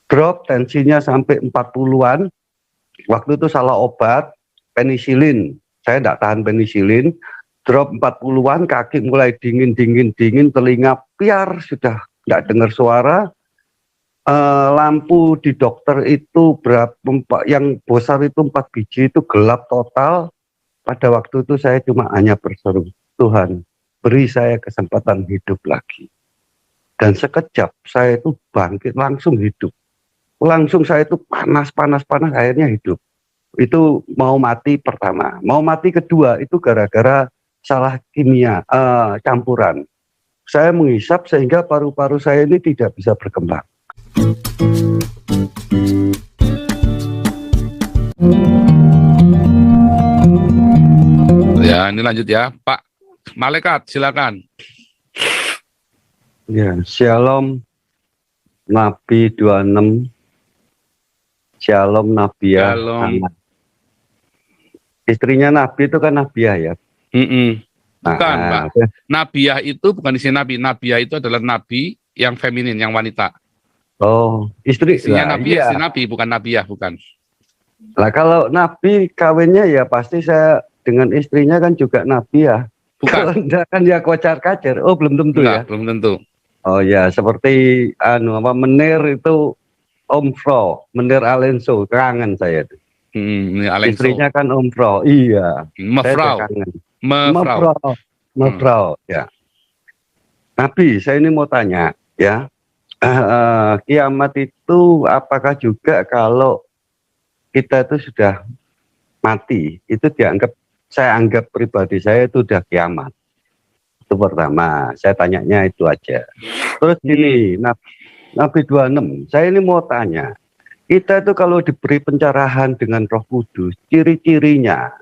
Drop tensinya sampai 40-an. Waktu itu salah obat, penisilin. Saya tidak tahan penisilin. Drop 40-an, kaki mulai dingin, telinga piar, sudah tidak dengar suara. Lampu di dokter itu berapa, yang besar itu 4 biji, itu gelap total. Pada waktu itu saya cuma hanya berseru, Tuhan, beri saya kesempatan hidup lagi. Dan sekejap saya itu bangkit, langsung hidup. Langsung saya itu panas, akhirnya hidup. Itu mau mati pertama. Mau mati kedua itu gara-gara salah kimia, campuran. Saya menghisap sehingga paru-paru saya ini tidak bisa berkembang. Ya, ini lanjut ya, Pak Malaikat, silakan. Ya, Shalom Nabi 26. Shalom Nabiah. Shalom. Istrinya Nabi itu kan Nabiah ya. Bukan, Pak. Nabiah itu bukan istilah Nabi. Nabiah itu adalah Nabi yang feminin, yang wanita. Oh, Istrinya Nabi, iya. istri Nabi, bukan Nabiah, bukan. Nah, kalau Nabi kawinnya ya pasti saya dengan istrinya kan juga Nabiah. Bukan. Kalau enggak kan ya kocar-kacir. Oh, belum tentu. Enggak, ya. Belum tentu. Oh ya, seperti Menir itu Om Fro, Menir Alenso, kangen saya itu. Istrinya kan Om Fro, iya. Mefrau, ya. Nabi, saya ini mau tanya, ya. Kiamat itu apakah juga kalau kita itu sudah mati, itu saya anggap pribadi saya itu sudah kiamat. Itu pertama, saya tanyanya itu aja. Terus gini, Nabi 26, saya ini mau tanya, kita itu kalau diberi pencerahan dengan Roh Kudus, ciri-cirinya,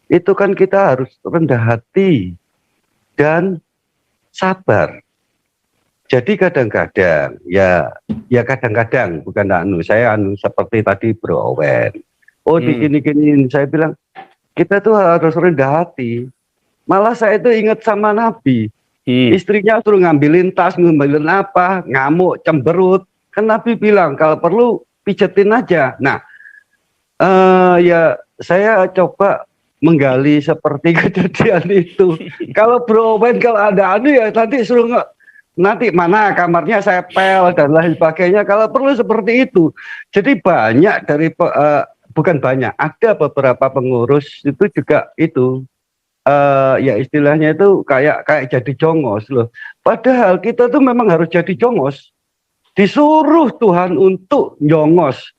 itu kan kita harus rendah hati dan sabar. Jadi kadang-kadang, ya kadang-kadang, bukan saya seperti tadi Bro Owen. Oh digini-giniin, saya bilang, kita tuh harus rendah hati. Malah saya itu ingat sama Nabi. Istrinya suruh ngambilin tas, ngambilin apa, ngamuk, cemberut. Kan Nabi bilang kalau perlu pijetin aja. Nah, ya saya coba menggali seperti kejadian itu. Kalau Bro Owen kalau ada ya nanti suruh nanti mana kamarnya saya pel dan lain sebagainya. Kalau perlu seperti itu. Jadi banyak dari bukan banyak, ada beberapa pengurus itu juga itu. Ya istilahnya itu kayak jadi jongos loh. Padahal kita tuh memang harus jadi jongos. Disuruh Tuhan untuk jongos,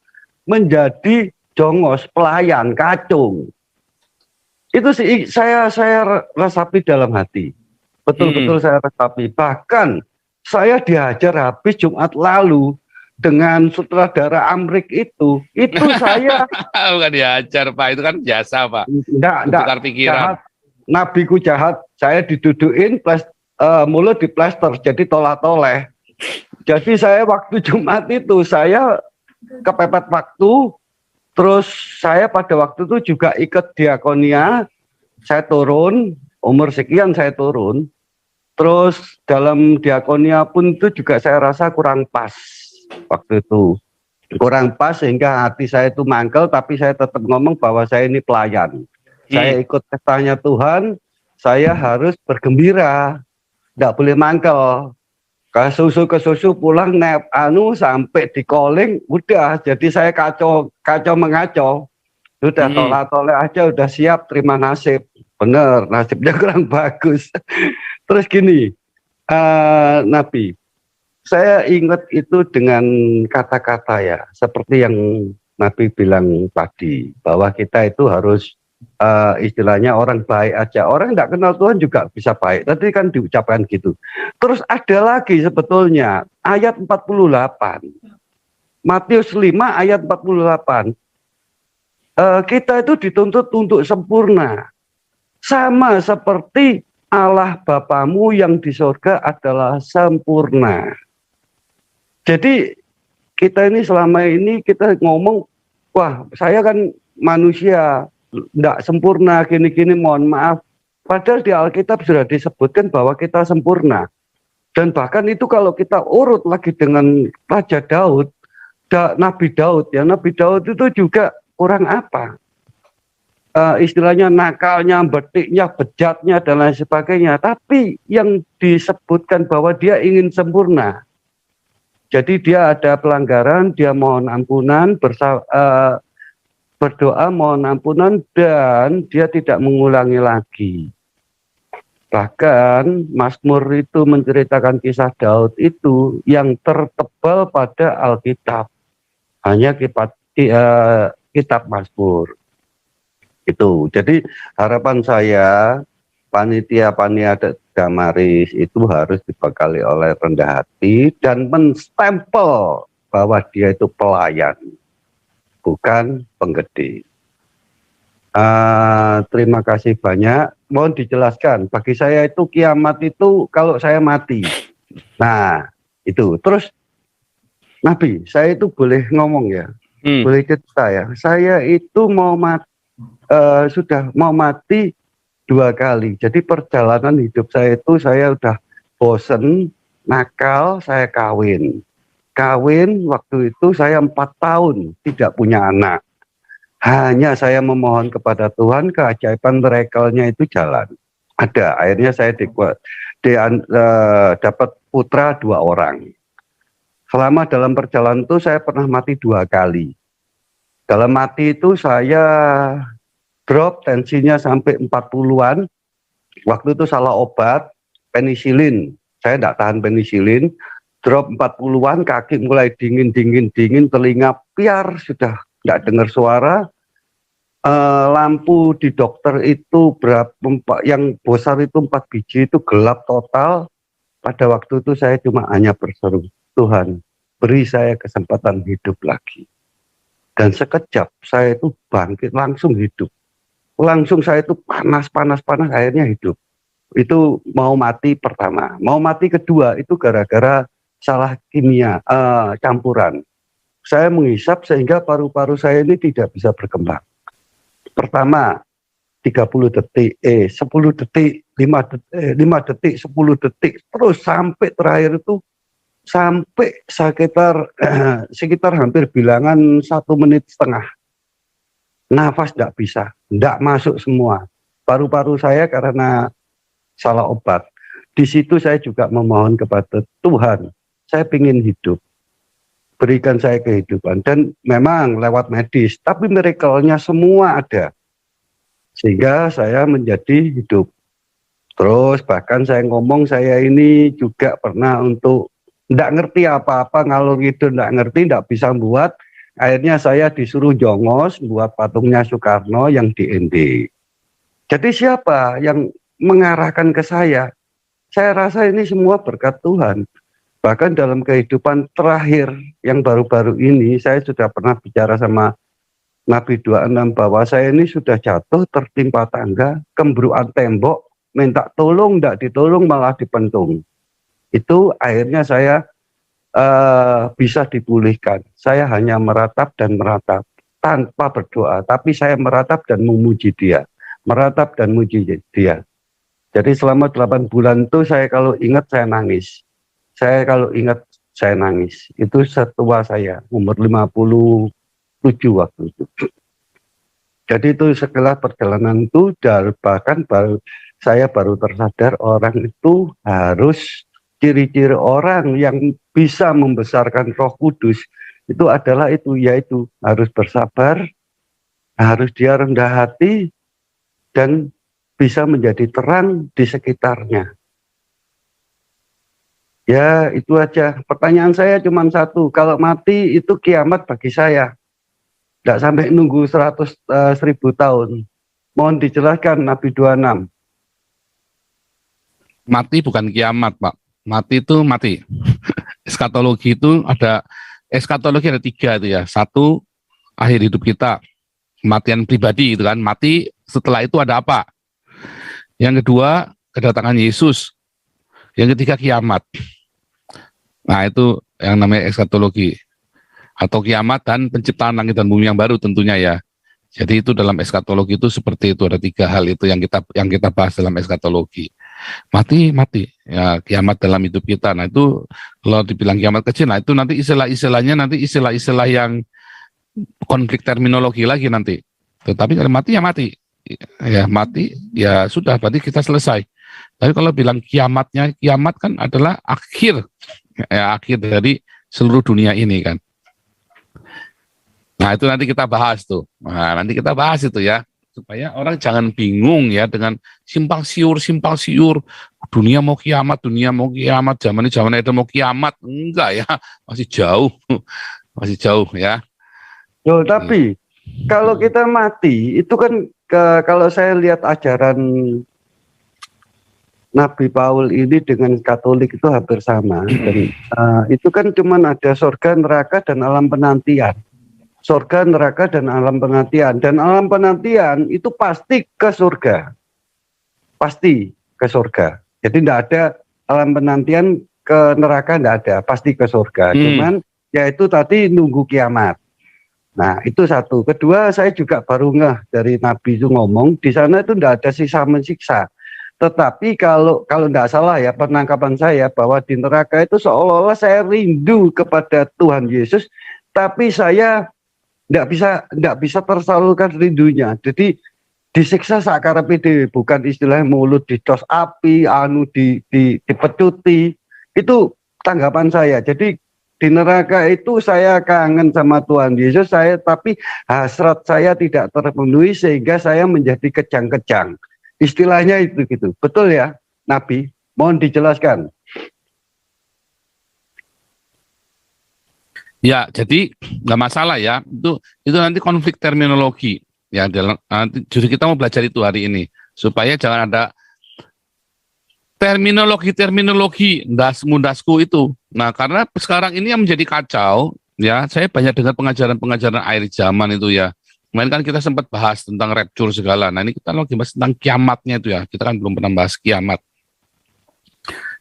menjadi jongos, pelayan, kacung. Itu sih saya resapi dalam hati. Betul-betul saya resapi. Bahkan saya dihajar habis Jumat lalu dengan sutradara Amrik itu saya bukan dihajar Pak, itu kan biasa Pak. Enggak pikiran. Nabiku jahat, saya diduduin, mulut diplester, jadi toleh-toleh. Jadi saya waktu Jumat itu, saya kepepet waktu, terus saya pada waktu itu juga ikut diakonia, saya turun, umur sekian saya turun, terus dalam diakonia pun itu juga saya rasa kurang pas, waktu itu. Kurang pas sehingga hati saya itu mangkel, tapi saya tetap ngomong bahwa saya ini pelayan. Saya ikut pestanya Tuhan, saya harus bergembira, tidak boleh mangkel. Ke susu pulang sampai di calling, udah. Jadi saya kacau mengacau, udah tolak aja, udah siap terima nasib. Bener, nasibnya kurang bagus. Terus gini, Nabi, saya ingat itu dengan kata-kata ya, seperti yang Nabi bilang tadi, bahwa kita itu harus istilahnya orang baik aja. Orang tidak kenal Tuhan juga bisa baik. Tadi kan diucapkan gitu. Terus ada lagi sebetulnya ayat 48. Matius 5 ayat 48. Kita itu dituntut untuk sempurna. Sama seperti Allah Bapamu yang di surga adalah sempurna. Jadi kita ini selama ini kita ngomong, wah saya kan manusia, tidak sempurna, gini-gini, mohon maaf. Padahal di Alkitab sudah disebutkan bahwa kita sempurna. Dan bahkan itu kalau kita urut lagi dengan Raja Daud, Nabi Daud ya, Nabi Daud itu juga kurang apa? Istilahnya nakalnya, betiknya, bejatnya dan lain sebagainya. Tapi yang disebutkan bahwa dia ingin sempurna. Jadi dia ada pelanggaran, dia mohon ampunan, berdoa mohon ampunan dan dia tidak mengulangi lagi. Bahkan Mazmur itu menceritakan kisah Daud itu yang tertebal pada Alkitab. Hanya kitab Mazmur. Itu. Jadi harapan saya panitia Damaris itu harus dibekali oleh rendah hati dan menstempel bahwa dia itu pelayan, bukan penggede. Terima kasih banyak. Mohon dijelaskan, bagi saya itu kiamat itu kalau saya mati. Nah, itu. Terus, Nabi, saya itu boleh ngomong ya? Boleh cerita ya? Saya itu sudah mau mati 2 kali. Jadi perjalanan hidup saya itu saya udah bosen, nakal, saya kawin. Kawin waktu itu saya 4 tahun tidak punya anak. Hanya saya memohon kepada Tuhan, keajaiban miracle-nya itu jalan. Ada, akhirnya saya dapat putra 2 orang. Selama dalam perjalanan itu saya pernah mati 2 kali. Dalam mati itu saya drop tensinya sampai 40-an. Waktu itu salah obat, penisilin. Saya tidak tahan penisilin. Drop 40-an, kaki mulai dingin, telinga piar, sudah tidak dengar suara. Lampu di dokter itu yang besar itu 4 biji itu gelap total. Pada waktu itu saya cuma hanya berseru, Tuhan beri saya kesempatan hidup lagi. Dan sekejap saya itu bangkit langsung hidup. Langsung saya itu panas, akhirnya hidup. Itu mau mati pertama. Mau mati kedua itu gara-gara salah kimia, campuran. Saya menghisap sehingga paru-paru saya ini tidak bisa berkembang. Pertama 30 detik, 10 detik, 5 detik, 10 detik, terus sampai terakhir itu sampai sekitar hampir bilangan 1,5 menit. Nafas tidak bisa, tidak masuk semua. Paru-paru saya karena salah obat. Di situ saya juga memohon kepada Tuhan, saya ingin hidup. Berikan saya kehidupan. Dan memang lewat medis, tapi miracle-nya semua ada. Sehingga saya menjadi hidup. Terus bahkan saya ngomong, saya ini juga pernah untuk tidak ngerti apa-apa, ngalur gitu, tidak ngerti, tidak bisa buat. Akhirnya saya disuruh jongos buat patungnya Soekarno yang di ND. Jadi siapa yang mengarahkan ke saya? Saya rasa ini semua berkat Tuhan. Bahkan dalam kehidupan terakhir yang baru-baru ini, saya sudah pernah bicara sama Nabi 26 bahwa saya ini sudah jatuh tertimpa tangga, kembruan tembok, minta tolong, tidak ditolong malah dipentung. Itu akhirnya saya bisa dipulihkan. Saya hanya meratap dan meratap tanpa berdoa, tapi saya meratap dan memuji Dia. Meratap dan memuji Dia. Jadi selama 8 bulan itu saya kalau ingat saya nangis. Saya kalau ingat saya nangis. Itu setua saya, umur 57 waktu itu. Jadi itu setelah perjalanan itu, bahkan saya baru tersadar orang itu harus, ciri-ciri orang yang bisa membesarkan Roh Kudus itu adalah itu, yaitu harus bersabar, harus dia rendah hati, dan bisa menjadi terang di sekitarnya. Ya itu aja. Pertanyaan saya cuma satu, kalau mati itu kiamat bagi saya. Tidak sampai nunggu 100.000 tahun. Mohon dijelaskan Nabi 26. Mati bukan kiamat, Pak. Mati itu mati. Eskatologi itu ada 3 itu ya. 1, akhir hidup kita. Kematian pribadi itu kan. Mati, setelah itu ada apa? Yang kedua, kedatangan Yesus. Yang ketiga, kiamat. Nah, itu yang namanya eskatologi. Atau kiamat dan penciptaan langit dan bumi yang baru tentunya ya. Jadi itu dalam eskatologi itu seperti itu, ada 3 hal itu yang kita bahas dalam eskatologi. mati ya, kiamat dalam hidup kita. Nah itu kalau dibilang kiamat kecil, nah itu nanti istilah-istilahnya, nanti istilah-istilah yang konflik terminologi lagi nanti. Tetapi kalau mati ya mati ya sudah, berarti kita selesai. Tapi kalau bilang kiamatnya, kiamat kan adalah akhir ya, akhir dari seluruh dunia ini kan. Nah itu nanti kita bahas tuh. Nah nanti kita bahas itu ya, supaya orang jangan bingung ya dengan simpang siur, dunia mau kiamat, zaman itu mau kiamat. Enggak ya, masih jauh. Masih jauh ya. Loh, tapi kalau kita mati itu kan kalau saya lihat ajaran Nabi Paul ini dengan Katolik itu hampir sama, dan itu kan cuman ada surga, neraka, dan alam penantian. Surga, neraka, dan alam penantian. Dan alam penantian itu pasti ke surga. Pasti ke surga. Jadi tidak ada alam penantian ke neraka, tidak ada. Pasti ke surga. Cuman yaitu tadi nunggu kiamat. Nah itu satu. Kedua, saya juga baru ngeh dari Nabi itu ngomong, di sana itu tidak ada sisa mensiksa. Tetapi kalau tidak salah ya, penangkapan saya bahwa di neraka itu seolah-olah saya rindu kepada Tuhan Yesus, tapi saya tidak bisa tersalurkan rindunya. Jadi disiksa sakarepe dhewe, bukan istilahnya mulut dicos api, dipecuti. Itu tanggapan saya. Jadi di neraka itu saya kangen sama Tuhan Yesus, tapi hasrat saya tidak terpenuhi sehingga saya menjadi kejang-kejang. Istilahnya itu gitu. Betul ya, Nabi? Mohon dijelaskan. Ya, jadi nggak masalah ya. Itu nanti konflik terminologi ya. Nanti justru kita mau belajar itu hari ini supaya jangan ada terminologi dasku itu. Nah, karena sekarang ini yang menjadi kacau ya. Saya banyak dengar pengajaran akhir zaman itu ya. Kemarin kan kita sempat bahas tentang rapture segala. Nah, ini kita lagi bahas tentang kiamatnya itu ya. Kita kan belum pernah bahas kiamat.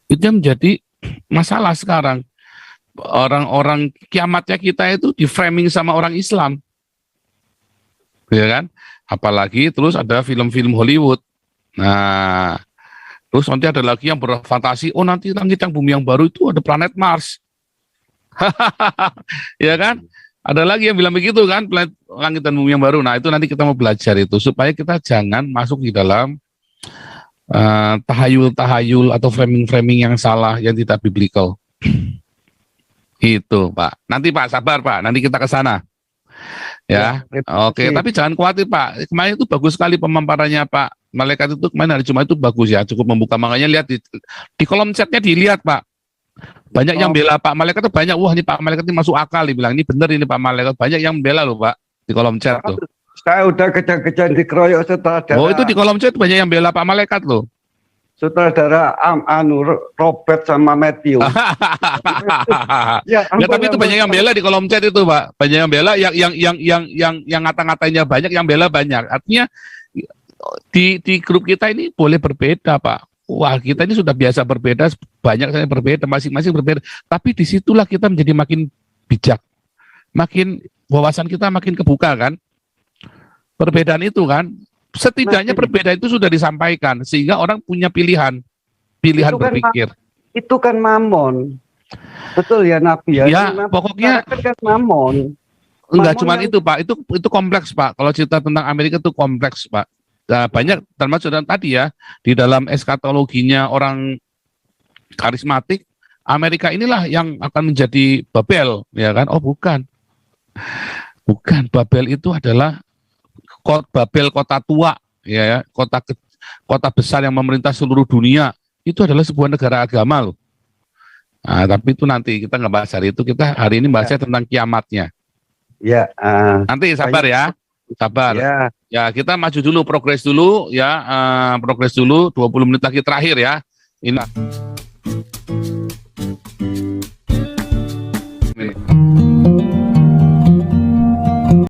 Itu yang menjadi masalah sekarang. Orang-orang kiamatnya kita itu di framing sama orang Islam, ya kan? Apalagi terus ada film-film Hollywood. Nah, terus nanti ada lagi yang berfantasi, oh nanti langit yang bumi yang baru itu ada planet Mars, ya kan? Ada lagi yang bilang begitu kan, planet langit dan bumi yang baru. Nah itu nanti kita mau belajar itu supaya kita jangan masuk di dalam tahayul atau framing-framing yang salah, yang tidak biblical. Gitu Pak. Nanti Pak sabar Pak, nanti kita ke sana. Ya. Oke, tapi jangan khawatir Pak. Kemarin itu bagus sekali pemaparannya Pak Malaikat itu, kemarin hari Jumat itu bagus ya, cukup membuka. Makanya lihat di kolom chatnya dilihat Pak. Banyak yang bela Pak Malaikat itu banyak. Wah, ini Pak Malaikat ini masuk akal, dibilang ini benar ini Pak Malaikat. Banyak yang bela loh Pak di kolom chat tuh. Saya udah kejang-kejang dikeroyok sutradara. Oh, itu di kolom chat banyak yang bela Pak Malaikat loh. Sutradara Robert sama Matthew. Ya, tapi itu banyak yang bela di kolom chat itu Pak. Banyak yang bela, yang ngata-ngatainnya banyak, yang bela banyak. Artinya di grup kita ini boleh berbeda Pak. Wah, kita ini sudah biasa berbeda, banyak saya berbeda, masing-masing berbeda. Tapi disitulah kita menjadi makin bijak, makin wawasan kita makin kebuka kan. Perbedaan itu kan, setidaknya perbedaan itu sudah disampaikan sehingga orang punya pilihan itu berpikir. Itu kan mamon, betul ya Nabi ya. Ya pokoknya kan mamon. Enggak cuma itu Pak, itu kompleks Pak. Kalau cerita tentang Amerika itu kompleks Pak. Nah, banyak termasuk dan tadi ya di dalam eskatologinya orang karismatik, Amerika inilah yang akan menjadi Babel, ya kan? Oh bukan, Babel itu adalah Babel kota tua, ya, kota besar yang memerintah seluruh dunia. Itu adalah sebuah negara agama loh. Nah, tapi itu nanti kita nggak bahas hari itu. Kita hari ini bahasnya tentang kiamatnya. Ya. Nanti sabar ya. Sabar. Ya, kita maju dulu, progres dulu ya, progres dulu 20 menit lagi terakhir ya. Ini